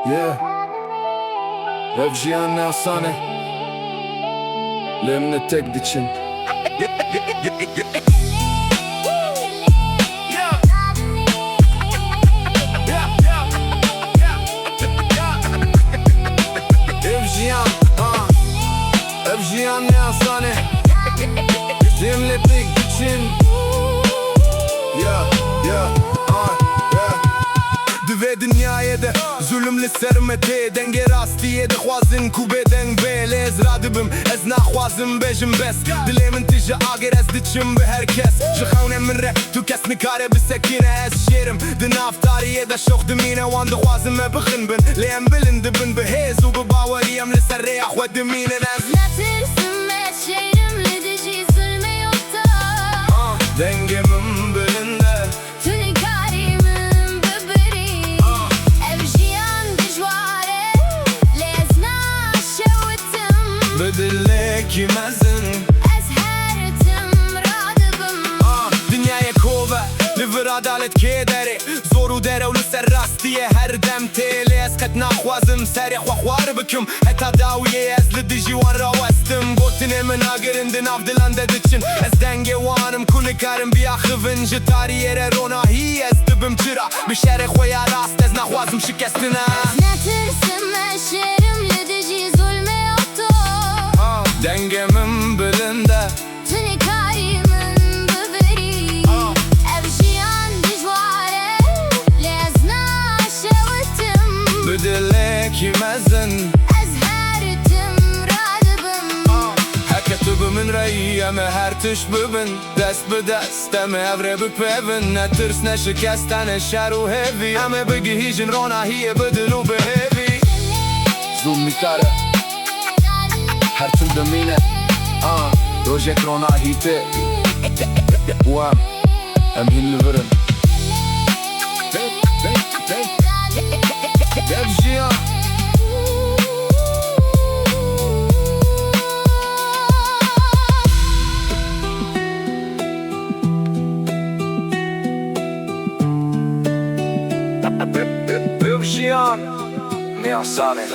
Yeah, Evžijan neosane Lemne tek diçin. Evžijan neosane Lemne tek diçin. Divê dinyayê de zulüm li ser me tê dengê rastiyê dixwazin ku bê deng bê lê ez radibim ez naxwazim bêjim bes dilê min tije agêr ez diçim bi herkes ji xewnê min re tu kes nikare bisekîne ez şêrim di nav tariyê de şox dimîne wan dixwazim me bixin bin lê em bilin dibin bi hêz û bi bawerî em li ser rêya xwe dimînin ez netirsim ez şêrim li dijî zulmê yokta dengê min bilinde بدلك يمزن أزهرتم رادبم Dünyaya kova Liver adalet kederi Zoru dere u lüser rastiye her dem teli Ez ket naxwazim serih wa xwar bikim Heta dawiye ez li dijî wan ra westim Gotinê min agirin di nav dilan de diçin Ez dengê wanim ku nikarim biaxivin Ji tariyê re ronahî ez dibim çira Bi şerê xwe ya rast ez naxwazim şikestina netirsim ez şêrim li dijî zulmê yokta dengemin bilinde Tunikarimin biberî ev jiyan dijware lê ez naşewitim Bedilek yemezin Ezhertim radibim Heke tu bimin reyi eme her tiş bibin Dest bi dest eme evre bipevin Ne tirs ne şikestan ne şer u hevi Eme bigihijin ronahiye bidil u behevi Zul mikare Her tüm demine Rojek ronahite Uam Em hin liverin Evjiyan Evjiyan Neosane